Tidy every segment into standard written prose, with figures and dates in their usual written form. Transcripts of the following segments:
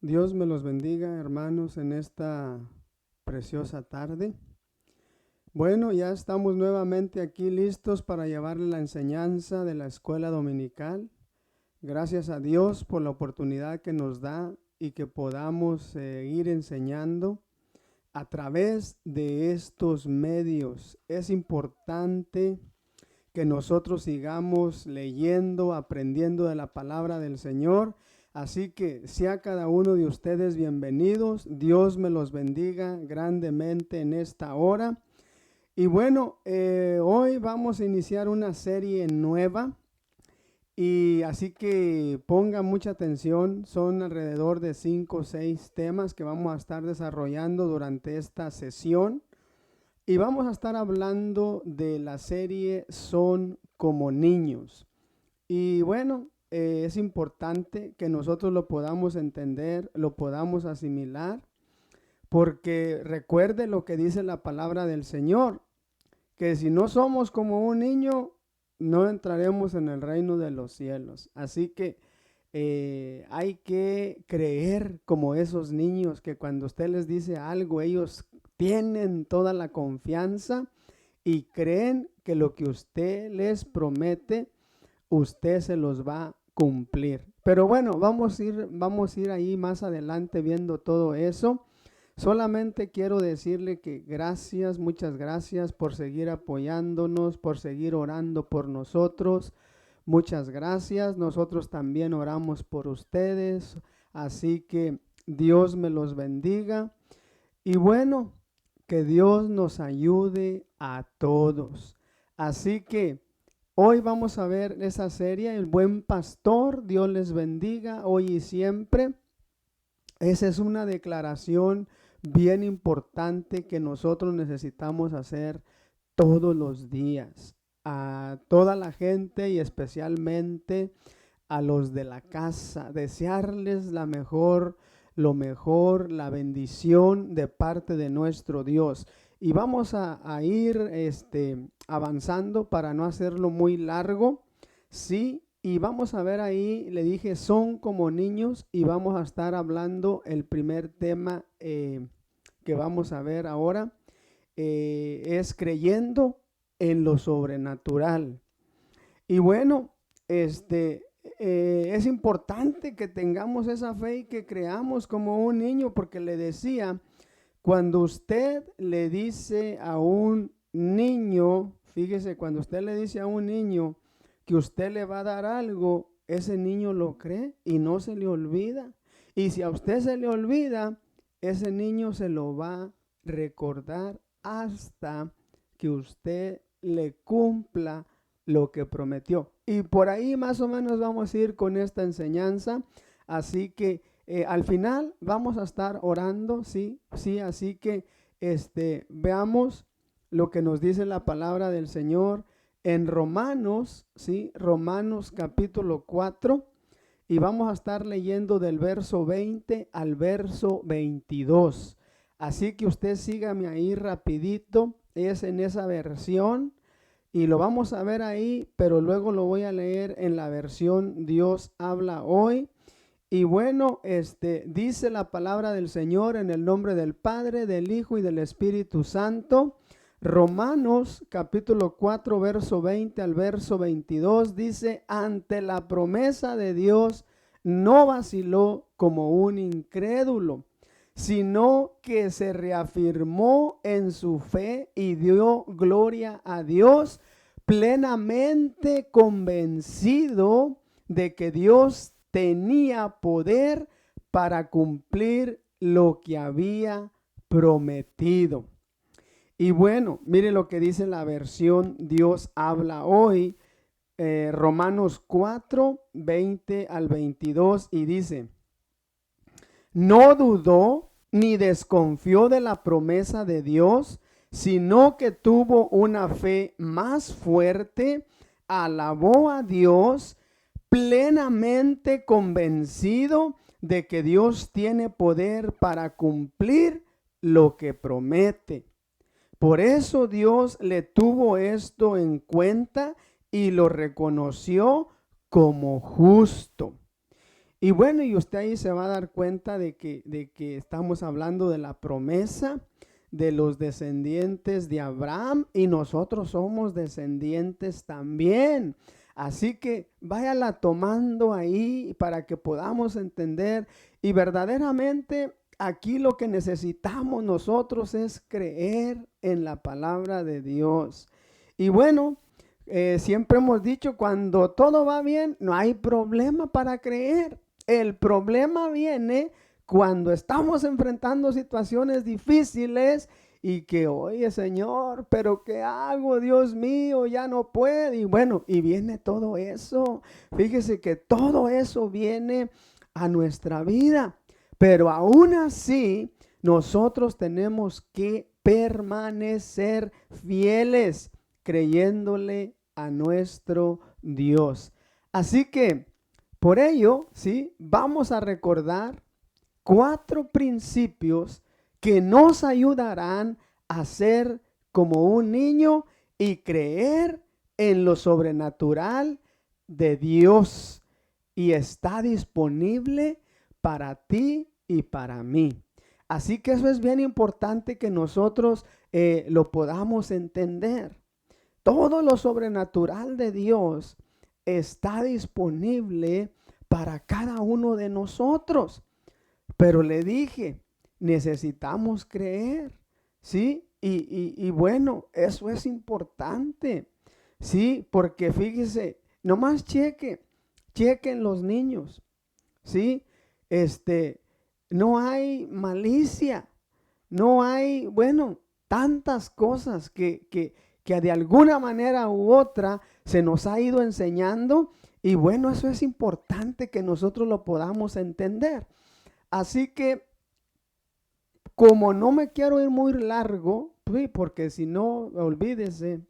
Dios me los bendiga, hermanos, en esta preciosa tarde. Bueno, ya estamos nuevamente aquí listos para llevarle la enseñanza de la escuela dominical. Gracias a Dios por la oportunidad que nos da y que podamos seguir enseñando a través de estos medios. Es importante que nosotros sigamos leyendo, aprendiendo de la palabra del Señor. Así que sea cada uno de ustedes bienvenidos. Dios me los bendiga grandemente en esta hora. Y bueno, hoy vamos a iniciar una serie nueva. Y así que ponga mucha atención. Son alrededor de 5 o 6 temas que vamos a estar desarrollando durante esta sesión. Y vamos a estar hablando de la serie Son como niños. Y bueno, es importante que nosotros lo podamos entender, lo podamos asimilar, porque recuerde lo que dice la palabra del Señor, que si no somos como un niño, no entraremos en el reino de los cielos. Así que hay que creer como esos niños que cuando usted les dice algo, ellos tienen toda la confianza y creen que lo que usted les promete, usted se los va a cumplir. Pero bueno, vamos a ir ahí más adelante viendo todo eso. Solamente quiero decirle que gracias, muchas gracias por seguir apoyándonos, por seguir orando por nosotros. Muchas gracias. Nosotros también oramos por ustedes. Así que Dios me los bendiga. Y bueno, que Dios nos ayude a todos. Así que hoy vamos a ver esa serie, El Buen Pastor. Dios les bendiga hoy y siempre. Esa es una declaración bien importante que nosotros necesitamos hacer todos los días. A toda la gente y especialmente a los de la casa, desearles lo mejor, la bendición de parte de nuestro Dios. Y vamos a ir avanzando para no hacerlo muy largo, ¿sí? Y vamos a ver ahí, le dije, son como niños y vamos a estar hablando el primer tema que vamos a ver ahora, es creyendo en lo sobrenatural. Y bueno, es importante que tengamos esa fe y que creamos como un niño, porque le decía, cuando usted le dice a un niño, fíjese, cuando usted le dice a un niño que usted le va a dar algo, ese niño lo cree y no se le olvida. Y si a usted se le olvida, ese niño se lo va a recordar hasta que usted le cumpla lo que prometió. Y por ahí más o menos vamos a ir con esta enseñanza. Así que al final vamos a estar orando, sí, así que veamos lo que nos dice la palabra del Señor en Romanos, sí, Romanos capítulo 4, y vamos a estar leyendo del verso 20 al verso 22. Así que usted sígame ahí rapidito, es en esa versión y lo vamos a ver ahí, pero luego lo voy a leer en la versión Dios habla hoy. Y bueno, dice la palabra del Señor en el nombre del Padre, del Hijo y del Espíritu Santo. Romanos capítulo 4, verso 20 al verso 22 dice, ante la promesa de Dios no vaciló como un incrédulo, sino que se reafirmó en su fe y dio gloria a Dios, plenamente convencido de que Dios tenía poder para cumplir lo que había prometido. Y bueno, mire lo que dice la versión Dios habla hoy, Romanos 4, 20 al 22, y dice, no dudó ni desconfió de la promesa de Dios, sino que tuvo una fe más fuerte, alabó a Dios, plenamente convencido de que Dios tiene poder para cumplir lo que promete. Por eso Dios le tuvo esto en cuenta y lo reconoció como justo. Y bueno, y usted ahí se va a dar cuenta de que estamos hablando de la promesa de los descendientes de Abraham y nosotros somos descendientes también. Así que váyala tomando ahí para que podamos entender y verdaderamente aquí lo que necesitamos nosotros es creer en la palabra de Dios. Y bueno, siempre hemos dicho, cuando todo va bien, no hay problema para creer. El problema viene cuando estamos enfrentando situaciones difíciles y que, oye, Señor, pero ¿qué hago? Dios mío, ya no puedo. Y bueno, y viene todo eso. Fíjese que todo eso viene a nuestra vida. Pero aún así, nosotros tenemos que permanecer fieles, creyéndole a nuestro Dios. Así que, por ello, sí, vamos a recordar 4 principios que nos ayudarán a ser como un niño y creer en lo sobrenatural de Dios. Y está disponible para ti y para mí. Así que eso es bien importante que nosotros lo podamos entender. Todo lo sobrenatural de Dios está disponible para cada uno de nosotros. Pero le dije, necesitamos creer, ¿sí? Y bueno, eso es importante, ¿sí? Porque fíjese, nomás chequen los niños, ¿sí? No hay malicia, no hay, bueno, tantas cosas que de alguna manera u otra se nos ha ido enseñando y bueno, eso es importante que nosotros lo podamos entender. Así que, como no me quiero ir muy largo, porque si no, olvídese,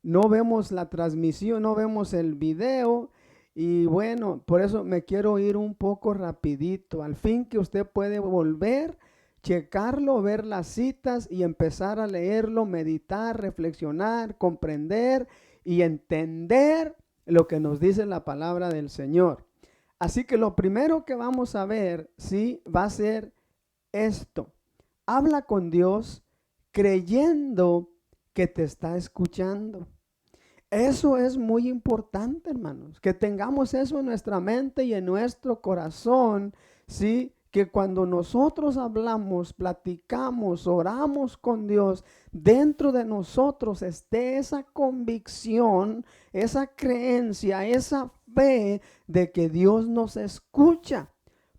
no vemos la transmisión, no vemos el video y bueno, por eso me quiero ir un poco rapidito, al fin que usted puede volver, checarlo, ver las citas y empezar a leerlo, meditar, reflexionar, comprender y entender lo que nos dice la palabra del Señor. Así que lo primero que vamos a ver, sí, va a ser esto. Habla con Dios creyendo que te está escuchando. Eso es muy importante, hermanos, que tengamos eso en nuestra mente y en nuestro corazón, sí, que cuando nosotros hablamos, platicamos, oramos con Dios, dentro de nosotros esté esa convicción, esa creencia, esa fe de que Dios nos escucha.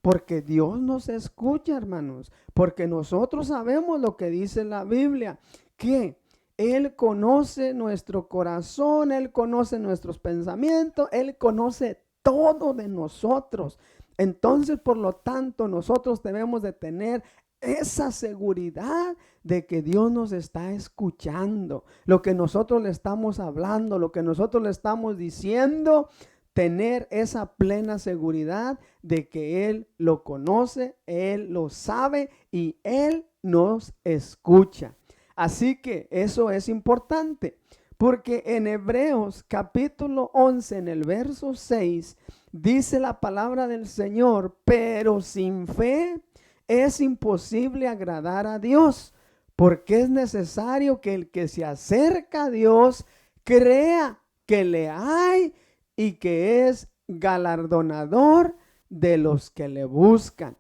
Porque Dios nos escucha, hermanos, porque nosotros sabemos lo que dice la Biblia, que Él conoce nuestro corazón, Él conoce nuestros pensamientos, Él conoce todo de nosotros. Entonces, por lo tanto, nosotros debemos de tener esa seguridad de que Dios nos está escuchando. Lo que nosotros le estamos hablando, lo que nosotros le estamos diciendo, tener esa plena seguridad de que Él lo conoce, Él lo sabe y Él nos escucha. Así que eso es importante, porque en Hebreos capítulo 11, en el verso 6, dice la palabra del Señor, pero sin fe es imposible agradar a Dios, porque es necesario que el que se acerca a Dios crea que le hay y que es galardonador de los que le buscan.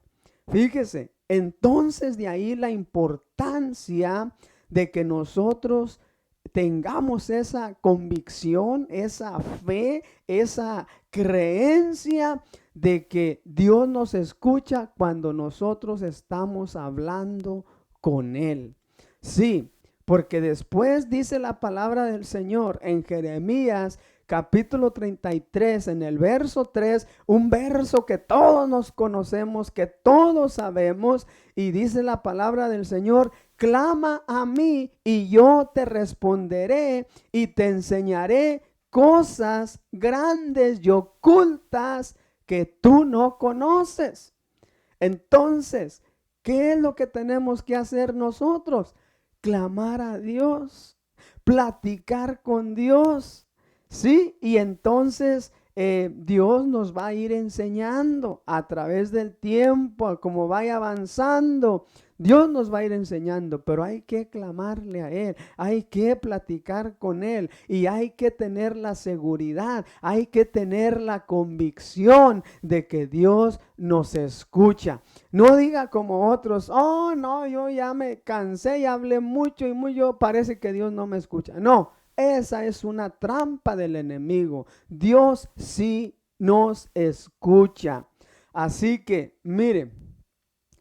Fíjese, entonces de ahí la importancia de que nosotros tengamos esa convicción, esa fe, esa creencia de que Dios nos escucha cuando nosotros estamos hablando con Él. Sí, porque después dice la palabra del Señor en Jeremías capítulo 33, en el verso 3, un verso que todos nos conocemos, que todos sabemos, y dice la palabra del Señor, clama a mí y yo te responderé y te enseñaré cosas grandes y ocultas que tú no conoces. Entonces, ¿qué es lo que tenemos que hacer nosotros? Clamar a Dios, platicar con Dios. Sí, y entonces Dios nos va a ir enseñando a través del tiempo, como vaya avanzando. Dios nos va a ir enseñando, pero hay que clamarle a Él, hay que platicar con Él y hay que tener la seguridad, hay que tener la convicción de que Dios nos escucha. No diga como otros, oh no, yo ya me cansé y hablé mucho y mucho, parece que Dios no me escucha. No, esa es una trampa del enemigo. Dios sí nos escucha. Así que, mire,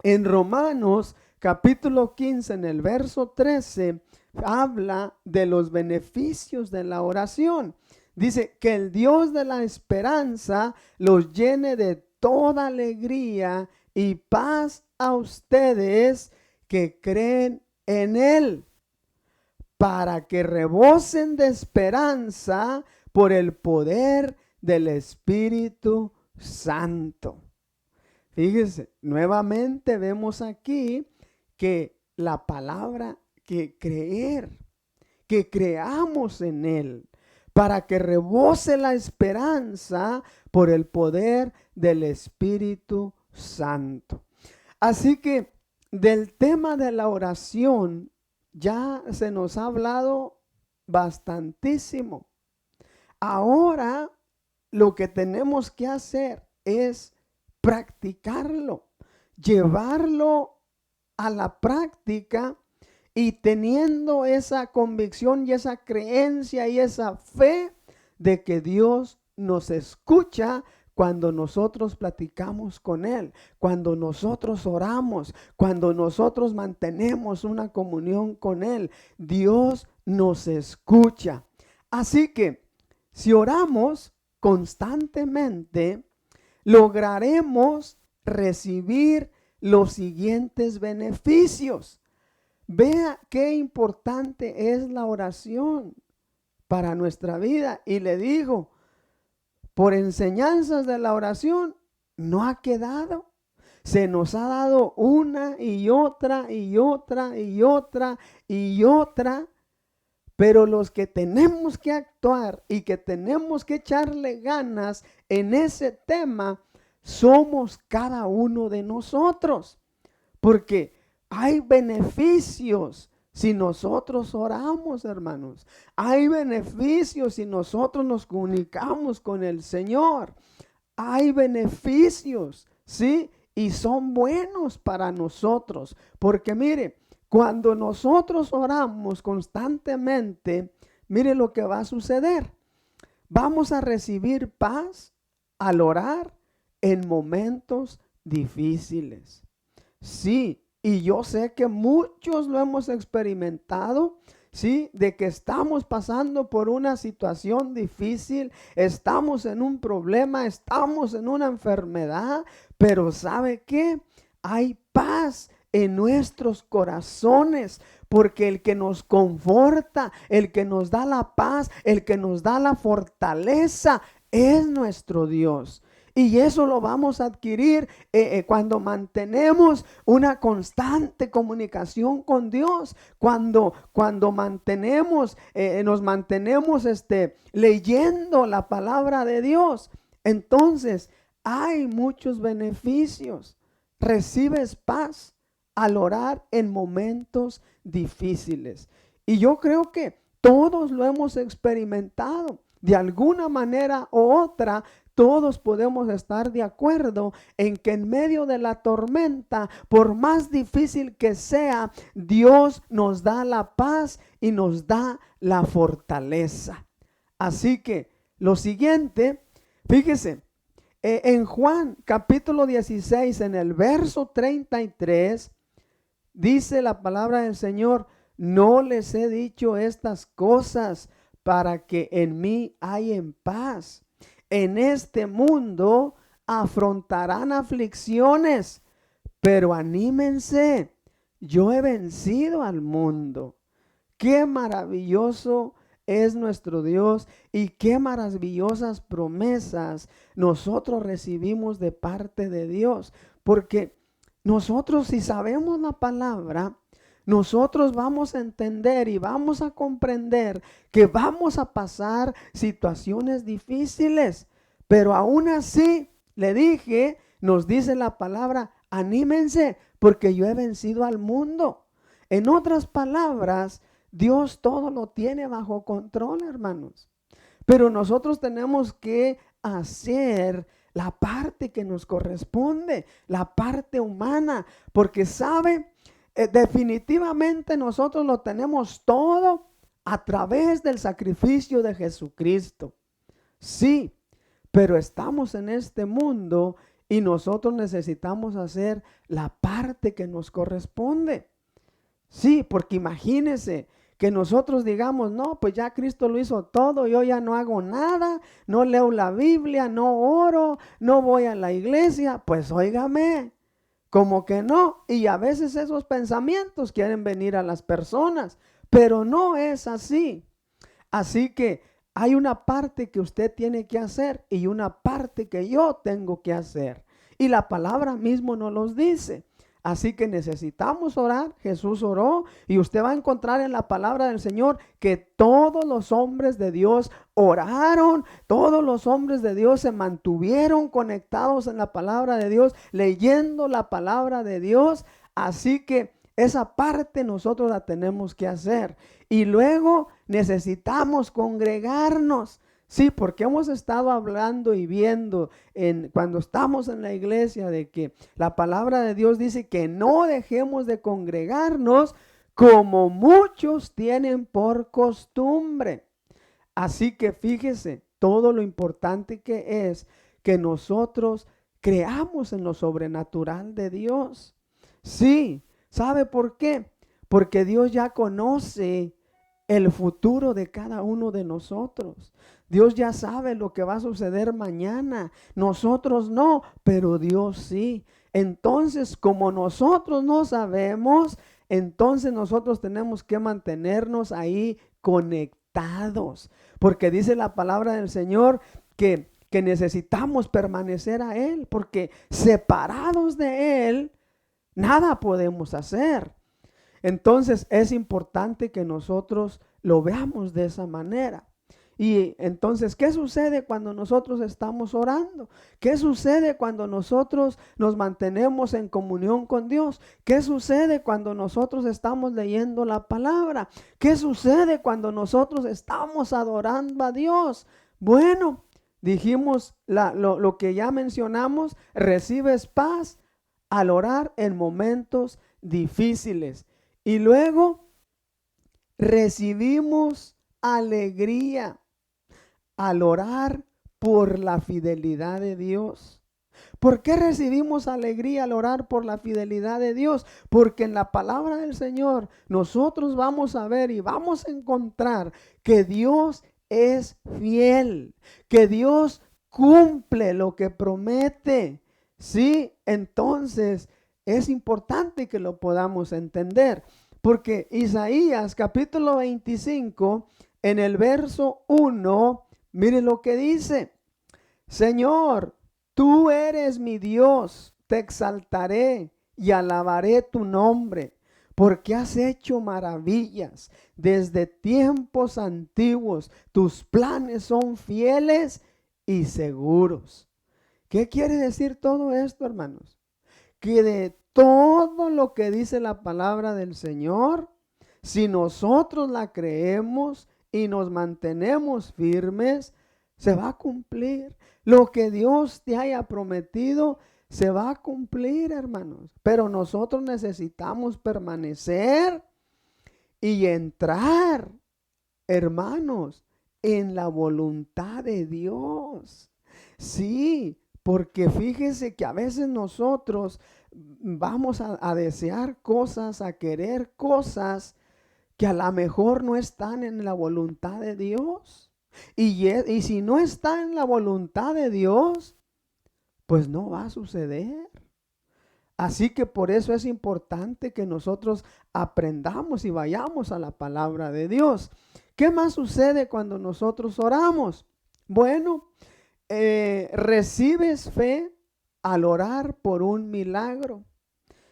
en Romanos capítulo 15, en el verso 13, habla de los beneficios de la oración. Dice que el Dios de la esperanza los llene de toda alegría y paz a ustedes que creen en Él, para que rebosen de esperanza por el poder del Espíritu Santo. Fíjese, nuevamente vemos aquí que la palabra, que creer, que creamos en Él, para que rebose la esperanza por el poder del Espíritu Santo. Así que del tema de la oración ya se nos ha hablado bastantísimo. Ahora lo que tenemos que hacer es practicarlo, llevarlo a la práctica y teniendo esa convicción y esa creencia y esa fe de que Dios nos escucha cuando nosotros platicamos con Él, cuando nosotros oramos, cuando nosotros mantenemos una comunión con Él. Dios nos escucha. Así que si oramos constantemente, lograremos recibir los siguientes beneficios. Vea qué importante es la oración para nuestra vida. Y le digo, por enseñanzas de la oración, no ha quedado. Se nos ha dado una y otra y otra y otra y otra. Pero los que tenemos que actuar y que tenemos que echarle ganas en ese tema somos cada uno de nosotros. Porque hay beneficios si nosotros oramos, hermanos. Hay beneficios si nosotros nos comunicamos con el Señor. Hay beneficios, ¿sí? Y son buenos para nosotros. Porque mire, cuando nosotros oramos constantemente, mire lo que va a suceder. Vamos a recibir paz al orar en momentos difíciles. Sí, y yo sé que muchos lo hemos experimentado, sí, de que estamos pasando por una situación difícil, estamos en un problema, estamos en una enfermedad, pero ¿sabe qué? Hay paz en nuestros corazones, porque el que nos conforta, el que nos da la paz, el que nos da la fortaleza es nuestro Dios. Y eso lo vamos a adquirir cuando mantenemos una constante comunicación con Dios, cuando mantenemos, nos mantenemos leyendo la palabra de Dios. Entonces hay muchos beneficios. Recibes paz al orar en momentos difíciles. Y yo creo que todos lo hemos experimentado. De alguna manera u otra, todos podemos estar de acuerdo en que en medio de la tormenta, por más difícil que sea, Dios nos da la paz y nos da la fortaleza. Así que lo siguiente, fíjese, en Juan capítulo 16, en el verso 33, dice la palabra del Señor: no les he dicho estas cosas para que en mí hayan paz. En este mundo afrontarán aflicciones, pero anímense, yo he vencido al mundo. Qué maravilloso es nuestro Dios y qué maravillosas promesas nosotros recibimos de parte de Dios. Porque nosotros, si sabemos la palabra, nosotros vamos a entender y vamos a comprender que vamos a pasar situaciones difíciles, Pero aún así, le dije, nos dice la palabra, anímense, porque yo he vencido al mundo. En otras palabras, Dios todo lo tiene bajo control, hermanos. Pero nosotros tenemos que hacer la parte que nos corresponde, la parte humana, porque sabe, definitivamente nosotros lo tenemos todo a través del sacrificio de Jesucristo. Sí, pero estamos en este mundo y nosotros necesitamos hacer la parte que nos corresponde. Sí, porque imagínense que nosotros digamos, no, pues ya Cristo lo hizo todo, yo ya no hago nada, no leo la Biblia, no oro, no voy a la iglesia. Pues óigame, como que no. Y a veces esos pensamientos quieren venir a las personas, pero no es así. Así que hay una parte que usted tiene que hacer y una parte que yo tengo que hacer. Y la palabra mismo nos los dice. Así que necesitamos orar. Jesús oró y usted va a encontrar en la palabra del Señor que todos los hombres de Dios oraron, todos los hombres de Dios se mantuvieron conectados en la palabra de Dios, leyendo la palabra de Dios. Así que esa parte nosotros la tenemos que hacer. Y luego necesitamos congregarnos. Sí, porque hemos estado hablando y viendo cuando estamos en la iglesia de que la palabra de Dios dice que no dejemos de congregarnos como muchos tienen por costumbre. Así que fíjese todo lo importante que es que nosotros creamos en lo sobrenatural de Dios. Sí, ¿sabe por qué? Porque Dios ya conoce el futuro de cada uno de nosotros. Dios ya sabe lo que va a suceder mañana. Nosotros no, pero Dios sí. Entonces, como nosotros no sabemos, entonces nosotros tenemos que mantenernos ahí conectados. Porque dice la palabra del Señor que necesitamos permanecer a Él, porque separados de Él, nada podemos hacer. Entonces es importante que nosotros lo veamos de esa manera. Y entonces, ¿qué sucede cuando nosotros estamos orando? ¿Qué sucede cuando nosotros nos mantenemos en comunión con Dios? ¿Qué sucede cuando nosotros estamos leyendo la palabra? ¿Qué sucede cuando nosotros estamos adorando a Dios? Bueno, dijimos lo que ya mencionamos, recibes paz al orar en momentos difíciles. Y luego recibimos alegría al orar por la fidelidad de Dios. ¿Por qué recibimos alegría al orar por la fidelidad de Dios? Porque en la palabra del Señor nosotros vamos a ver y vamos a encontrar que Dios es fiel, que Dios cumple lo que promete. Sí, entonces es importante que lo podamos entender, porque Isaías capítulo 25, en el verso 1, mire lo que dice: Señor, tú eres mi Dios, te exaltaré y alabaré tu nombre, porque has hecho maravillas desde tiempos antiguos. Tus planes son fieles y seguros. ¿Qué quiere decir todo esto, hermanos? Que de todo lo que dice la palabra del Señor, si nosotros la creemos y nos mantenemos firmes, se va a cumplir. Lo que Dios te haya prometido se va a cumplir, hermanos. Pero nosotros necesitamos permanecer y entrar, hermanos, en la voluntad de Dios. Sí, porque fíjese que a veces nosotros vamos a desear cosas, a querer cosas que a lo mejor no están en la voluntad de Dios. Y si no está en la voluntad de Dios, pues no va a suceder. Así que por eso es importante que nosotros aprendamos y vayamos a la palabra de Dios. ¿Qué más sucede cuando nosotros oramos? Bueno, recibes fe al orar por un milagro.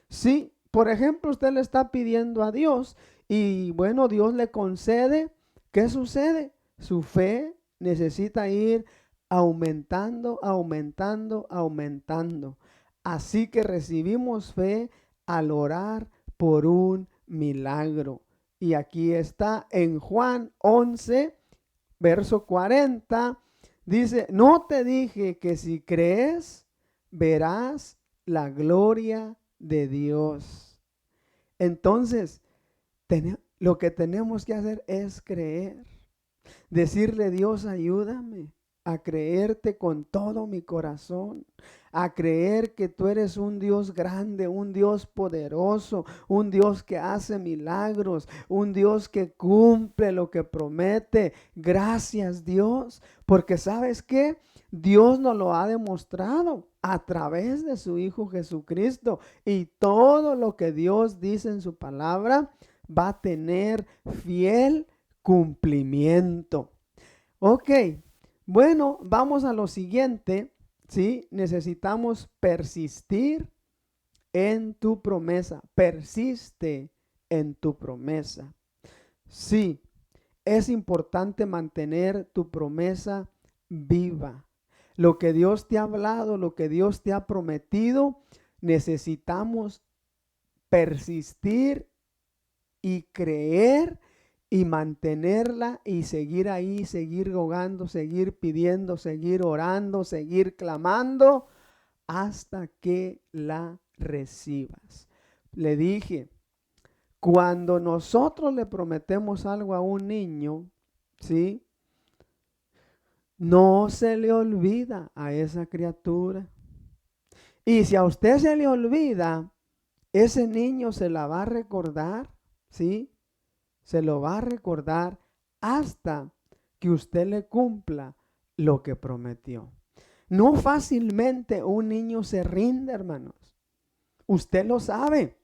Sí, por ejemplo, usted le está pidiendo a Dios y bueno, Dios le concede. ¿Qué sucede? Su fe necesita ir aumentando, aumentando, aumentando. Así que recibimos fe al orar por un milagro. Y aquí está en Juan 11, verso 40, dice, no te dije que si crees, verás la gloria de Dios. Entonces, lo que tenemos que hacer es creer. Decirle, Dios, ayúdame a creerte con todo mi corazón, a creer que tú eres un Dios grande, un Dios poderoso, un Dios que hace milagros, un Dios que cumple lo que promete. Gracias, Dios, porque ¿sabes qué? Dios nos lo ha demostrado a través de su Hijo Jesucristo, y todo lo que Dios dice en su palabra va a tener fiel cumplimiento. Ok, bueno, vamos a lo siguiente, ¿sí? Necesitamos persistir en tu promesa. Persiste en tu promesa. Sí, es importante mantener tu promesa viva. Lo que Dios te ha hablado, lo que Dios te ha prometido, necesitamos persistir y creer y mantenerla y seguir ahí, seguir rogando, seguir pidiendo, seguir orando, seguir clamando hasta que la recibas. Le dije, cuando nosotros le prometemos algo a un niño, ¿sí? No se le olvida a esa criatura. Y si a usted se le olvida, ese niño se la va a recordar, ¿sí? Se lo va a recordar hasta que usted le cumpla lo que prometió. No fácilmente un niño se rinde, hermanos. Usted lo sabe.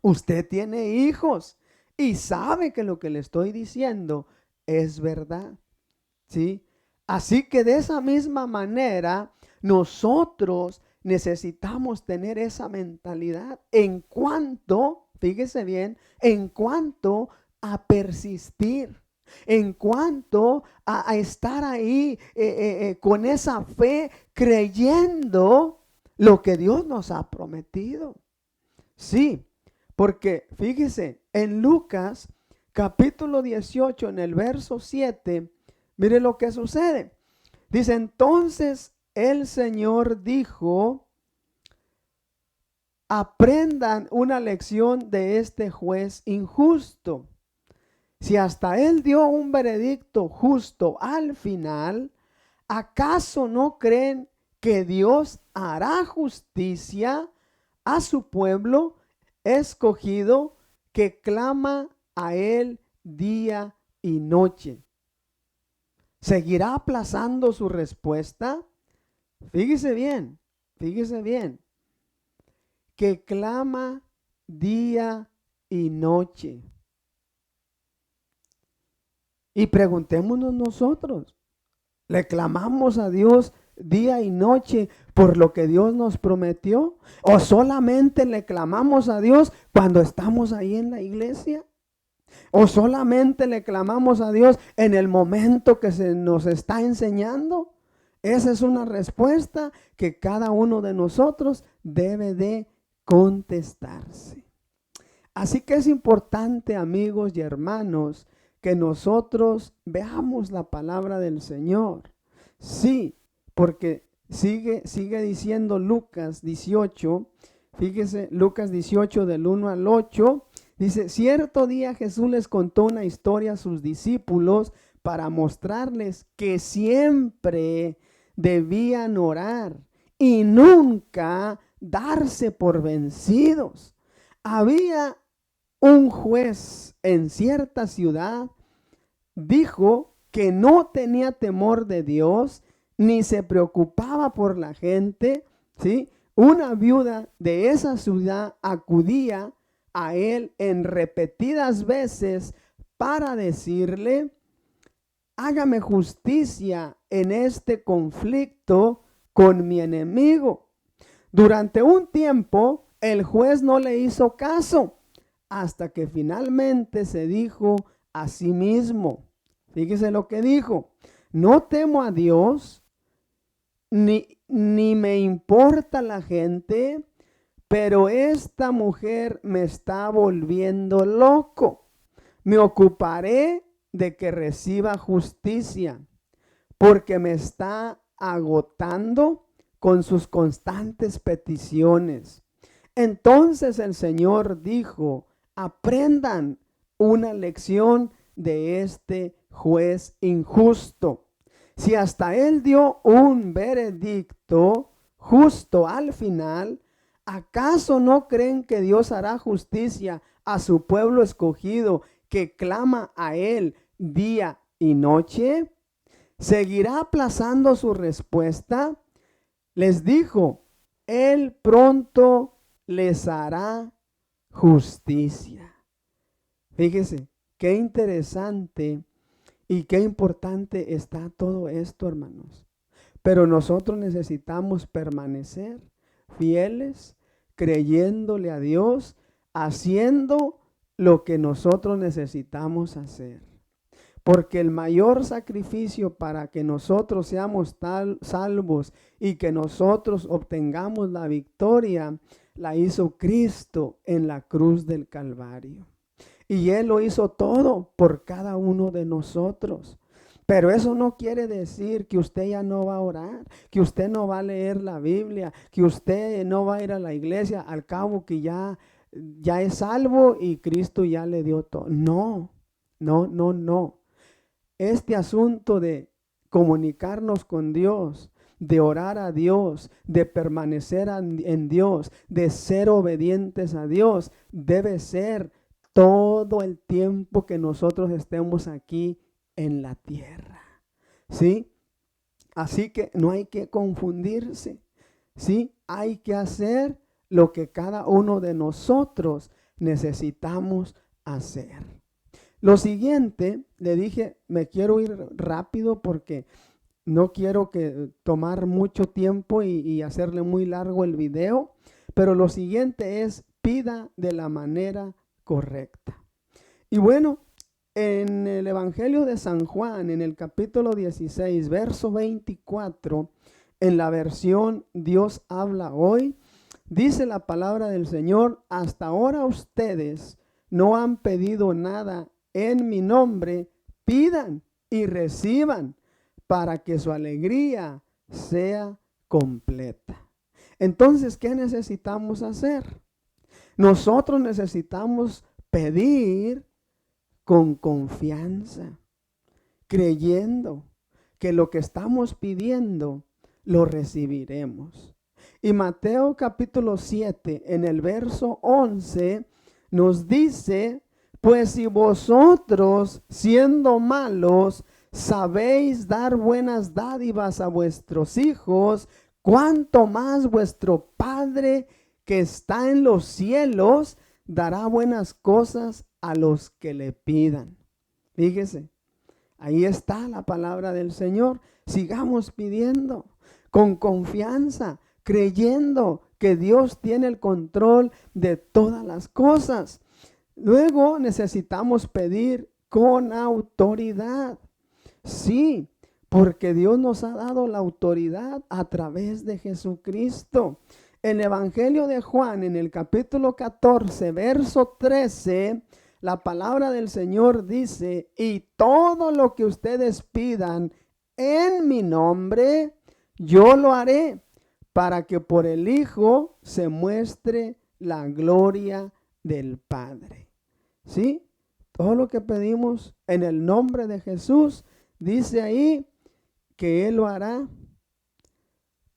Usted tiene hijos y sabe que lo que le estoy diciendo es verdad, ¿sí? Así que de esa misma manera, nosotros necesitamos tener esa mentalidad en cuanto, fíjese bien, en cuanto a persistir, en cuanto a estar ahí con esa fe, creyendo lo que Dios nos ha prometido. Sí, porque fíjese, en Lucas capítulo 18, en el verso 7, mire lo que sucede. Dice, entonces el Señor dijo, aprendan una lección de este juez injusto. Si hasta él dio un veredicto justo al final, ¿acaso no creen que Dios hará justicia a su pueblo escogido que clama a él día y noche? ¿Seguirá aplazando su respuesta? Fíjese bien, que clama día y noche. Y preguntémonos nosotros, ¿le clamamos a Dios día y noche por lo que Dios nos prometió? ¿O solamente le clamamos a Dios cuando estamos ahí en la iglesia? ¿O solamente le clamamos a Dios en el momento que se nos está enseñando? Esa es una respuesta que cada uno de nosotros debe de contestarse. Así que es importante, amigos y hermanos, que nosotros veamos la palabra del Señor. Sí, porque sigue diciendo Lucas 18, fíjese, Lucas 18 del 1 al 8, dice, cierto día Jesús les contó una historia a sus discípulos para mostrarles que siempre debían orar y nunca darse por vencidos. Había un juez en cierta ciudad, dijo que no tenía temor de Dios, ni se preocupaba por la gente, ¿sí? Una viuda de esa ciudad acudía a él en repetidas veces para decirle, hágame justicia en este conflicto con mi enemigo. Durante un tiempo, el juez no le hizo caso, hasta que finalmente se dijo a sí mismo, fíjese lo que dijo, no temo a Dios ni me importa la gente, pero esta mujer me está volviendo loco. Me ocuparé de que reciba justicia, porque me está agotando con sus constantes peticiones. Entonces el Señor dijo: aprendan una lección de este juez injusto. Si hasta él dio un veredicto justo al final, ¿acaso no creen que Dios hará justicia a su pueblo escogido que clama a él día y noche? ¿Seguirá aplazando su respuesta? Les dijo: él pronto les hará justicia. Fíjese, qué interesante y qué importante está todo esto, hermanos. Pero nosotros necesitamos permanecer fieles, creyéndole a Dios, haciendo lo que nosotros necesitamos hacer. Porque el mayor sacrificio para que nosotros seamos salvos y que nosotros obtengamos la victoria, la hizo Cristo en la cruz del Calvario. Y Él lo hizo todo por cada uno de nosotros. Pero eso no quiere decir que usted ya no va a orar, que usted no va a leer la Biblia, que usted no va a ir a la iglesia, al cabo que ya es salvo y Cristo ya le dio todo. No, no, no, no. Este asunto de comunicarnos con Dios, de orar a Dios, de permanecer en Dios, de ser obedientes a Dios, debe ser todo el tiempo que nosotros estemos aquí en la tierra. ¿Sí? Así que no hay que confundirse. ¿Sí? Hay que hacer lo que cada uno de nosotros necesitamos hacer. Lo siguiente, le dije, me quiero ir rápido porque no quiero tomar mucho tiempo y hacerle muy largo el video, pero lo siguiente es: pida de la manera correcta. Y bueno, en el Evangelio de San Juan, en el capítulo 16, verso 24, en la versión Dios habla hoy, dice la palabra del Señor: hasta ahora ustedes no han pedido nada en mi nombre, pidan y reciban para que su alegría sea completa. Entonces, ¿qué necesitamos hacer? Nosotros necesitamos pedir con confianza, creyendo que lo que estamos pidiendo lo recibiremos. Y Mateo capítulo 7, en el verso 11, nos dice: pues si vosotros, siendo malos, sabéis dar buenas dádivas a vuestros hijos, cuánto más vuestro Padre que está en los cielos dará buenas cosas a los que le pidan. Fíjese, ahí está la palabra del Señor. Sigamos pidiendo con confianza, creyendo que Dios tiene el control de todas las cosas. Luego necesitamos pedir con autoridad. Sí, porque Dios nos ha dado la autoridad a través de Jesucristo. En el Evangelio de Juan, en el capítulo 14, verso 13, la palabra del Señor dice: y todo lo que ustedes pidan en mi nombre, yo lo haré, para que por el Hijo se muestre la gloria del Padre. ¿Sí? Todo lo que pedimos en el nombre de Jesús, dice ahí que Él lo hará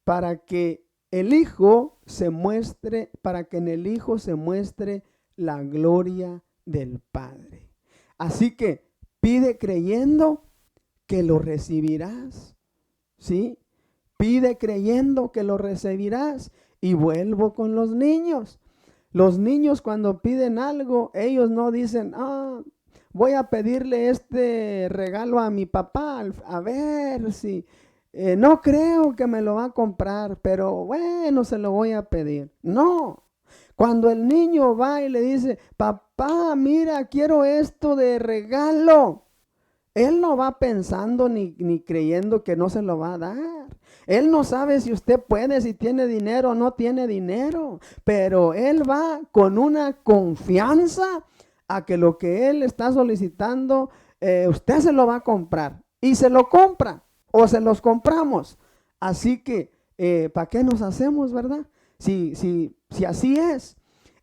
para que el Hijo se muestre, para que en el Hijo se muestre la gloria del Padre. Así que pide creyendo que lo recibirás. ¿Sí? Pide creyendo que lo recibirás. Y vuelvo con los niños. Los niños, cuando piden algo, ellos no dicen: voy a pedirle este regalo a mi papá, a ver si, no creo que me lo va a comprar, pero bueno, se lo voy a pedir. No, cuando el niño va y le dice: papá, mira, quiero esto de regalo, Él no va pensando ni creyendo que no se lo va a dar. Él no sabe si usted puede, si tiene dinero o no tiene dinero, pero Él va con una confianza a que lo que Él está solicitando, usted se lo va a comprar y se lo compra o se los compramos. Así que, ¿para qué nos hacemos, verdad? Si así es.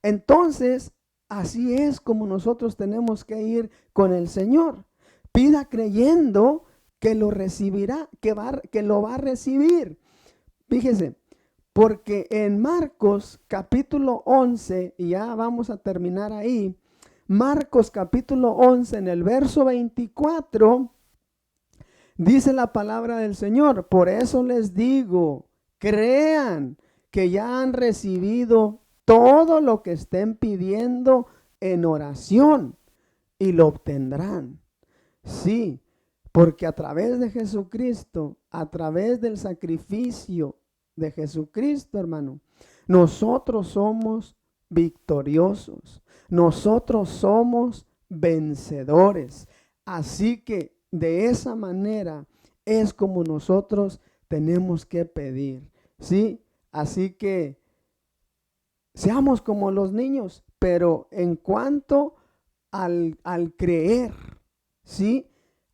Entonces, así es como nosotros tenemos que ir con el Señor. Pida creyendo que lo recibirá, que lo va a recibir. Fíjese, porque en Marcos capítulo 11, y ya vamos a terminar ahí, Marcos capítulo 11 en el verso 24, dice la palabra del Señor, por eso les digo, crean que ya han recibido todo lo que estén pidiendo en oración y lo obtendrán. Sí, porque a través de Jesucristo, a través del sacrificio de Jesucristo, hermano, nosotros somos victoriosos, nosotros somos vencedores. Así que de esa manera es como nosotros tenemos que pedir, ¿sí? Así que seamos como los niños, pero en cuanto al creer, ¿sí?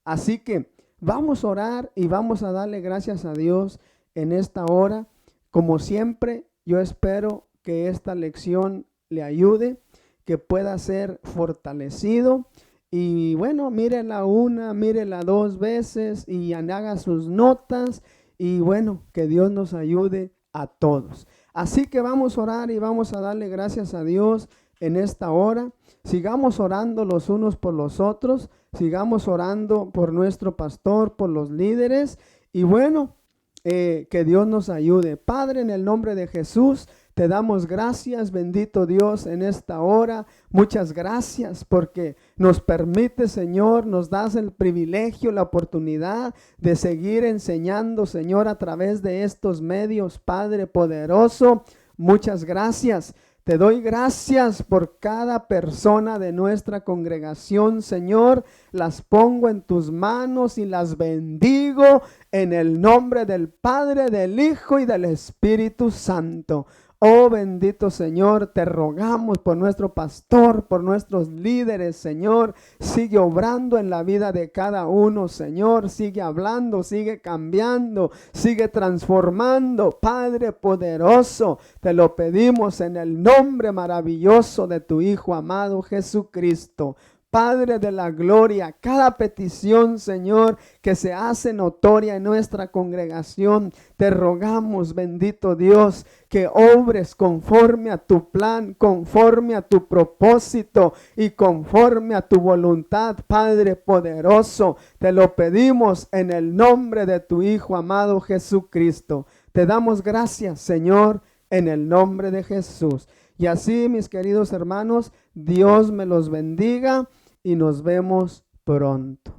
Así que vamos a orar y vamos a darle gracias a Dios en esta hora. Como siempre, yo espero que esta lección le ayude, que pueda ser fortalecido. Y bueno, mírela una, mírela dos veces y haga sus notas. Y bueno, que Dios nos ayude a todos. Así que vamos a orar y vamos a darle gracias a Dios en esta hora. Sigamos orando los unos por los otros. Sigamos orando por nuestro pastor, por los líderes. Y bueno, que Dios nos ayude. Padre, en el nombre de Jesús, te damos gracias, bendito Dios, en esta hora. Muchas gracias porque nos permite, Señor, nos das el privilegio, la oportunidad de seguir enseñando, Señor, a través de estos medios, Padre poderoso. Muchas gracias. Te doy gracias por cada persona de nuestra congregación, Señor. Las pongo en tus manos y las bendigo en el nombre del Padre, del Hijo y del Espíritu Santo. Oh bendito Señor, te rogamos por nuestro pastor, por nuestros líderes, Señor. Sigue obrando en la vida de cada uno, Señor. Sigue hablando, sigue cambiando, sigue transformando. Padre poderoso, te lo pedimos en el nombre maravilloso de tu Hijo amado Jesucristo. Padre de la gloria, cada petición, Señor, que se hace notoria en nuestra congregación, te rogamos, bendito Dios, que obres conforme a tu plan, conforme a tu propósito y conforme a tu voluntad, Padre poderoso. Te lo pedimos en el nombre de tu Hijo amado Jesucristo. Te damos gracias, Señor, en el nombre de Jesús. Y así, mis queridos hermanos, Dios me los bendiga y nos vemos pronto.